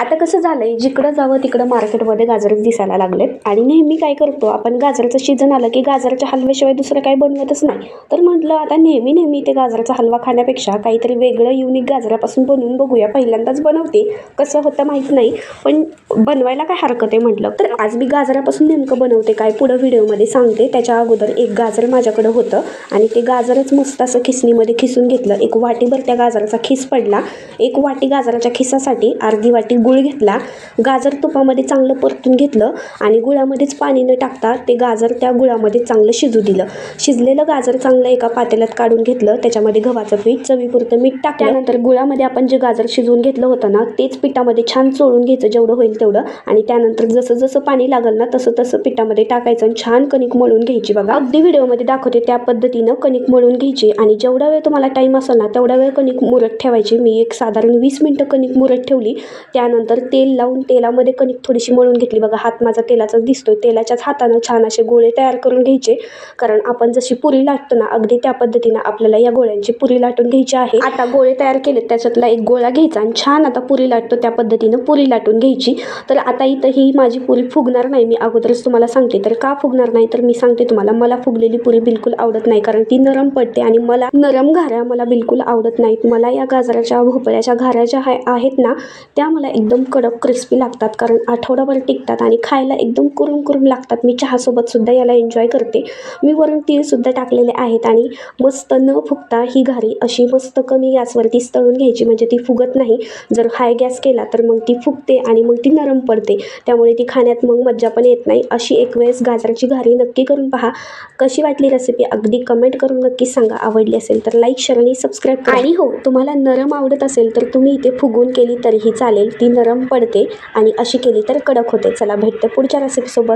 आता कसं झालंय, जिकडं जावं तिकडं मार्केटमध्ये गाजरच दिसायला लागलेत आणि नेहमी काय करतो आपण, गाजराचं सीझन आलं की गाजराच्या हलव्याशिवाय दुसरं काही बनवतच नाही. तर म्हटलं आता नेहमी नेहमी ते गाजराचा हलवा खाण्यापेक्षा काहीतरी वेगळं युनिक गाजरापासून बनवून बघूया. पहिल्यांदाच बनवते, कसं होतं माहीत नाही, पण बनवायला काय हरकत आहे म्हटलं. तर आज मी गाजरापासून नेमकं बनवते काय पुढं व्हिडिओमध्ये सांगते. त्याच्या अगोदर एक गाजर माझ्याकडं होतं आणि ते गाजरच मस्त असं खिसणीमध्ये खिसून घेतलं. एक वाटीभर त्या गाजराचा खिस पडला. एक वाटी गाजराच्या खिसासाठी अर्धी वाटी गूळ घेतला. गाजर तुपामध्ये चांगलं परतून घेतलं आणि गुळामध्येच पाणी न टाकता ते गाजर त्या गुळामध्ये चांगलं शिजू दिलं. शिजलेलं गाजर चांगलं एका पातेल्यात काढून घेतलं. त्याच्यामध्ये गव्हाचं पीठ, चवीपुरतं मीठ टाकलं. त्यानंतर गुळामध्ये आपण जे गाजर शिजवून घेतलं होतं ना, तेच पिठामध्ये छान चोळून घ्यायचं जेवढं होईल तेवढं. आणि त्यानंतर जसं जसं पाणी लागेल ना तसं तसं पिठामध्ये टाकायचं आणि छान कणिक मळून घ्यायची. बघा, अगदी व्हिडिओमध्ये दाखवते त्या पद्धतीनं कणिक मळून घ्यायची आणि जेवढा वेळ तुम्हाला टाईम असेल ना तेवढा वेळ कणिक मुरत ठेवायची. मी एक साधारण 20 मिनिटं कणिक मुरत ठेवली. त्यानंतर तेल लावून तेलामध्ये कणिक थोडीशी मळून घेतली. बघा, हात माझा तेलाचाच दिसतोय. तेलाच्याच हातानं छान असे गोळे तयार करून घ्यायचे, कारण आपण जशी पुरी लाटतो ना अगदी त्या पद्धतीनं आपल्याला या गोळ्यांची पुरी लाटून घ्यायची आहे. आता गोळे तयार केले, त्याच्यातला एक गोळा घ्यायचा आणि छान आता पुरी लाटतो त्या पद्धतीनं पुरी लाटून घ्यायची. तर आता इथं ही माझी पुरी फुगणार नाही, मी अगोदरच तुम्हाला सांगते. तर का फुगणार नाही तर मी सांगते तुम्हाला. मला फुगलेली पुरी बिलकुल आवडत नाही, कारण ती नरम पडते आणि मला नरम घाऱ्या मला बिलकुल आवडत नाहीत. मला या गाजराच्या भोपळ्याच्या घाऱ्या ज्या आहेत ना त्या मला एकदम कडक क्रिस्पी लागतात, कारण आठवडाभर टिकतात आणि खायला एकदम कुरुम कुरुम लागतात. मी चहासोबत सुद्धा याला एन्जॉय करते. मी वरून तीळसुद्धा टाकलेले आहेत आणि मस्त न फुगता ही घारी अशी मस्त कमी गॅसवरती तळून घ्यायची, म्हणजे ती फुगत नाही. जर हाय गॅस केला तर मग ती फुगते आणि मग ती नरम पडते, त्यामुळे ती खाण्यात मग मज्जा पण येत नाही. अशी एक वेळेस गाजराची घारी नक्की करून पहा. कशी वाटली रेसिपी अगदी कमेंट करून नक्की सांगा. आवडली असेल तर लाईक, शेअर आणि सबस्क्राईब करा. आणि हो, तुम्हाला नरम आवडत असेल तर तुम्ही इथे फुगून केली तरीही चालेल, ती नरम पडते आणि अशी केली तर कडक होते. चला, भेटते पुढच्या रेसिपीसोबत.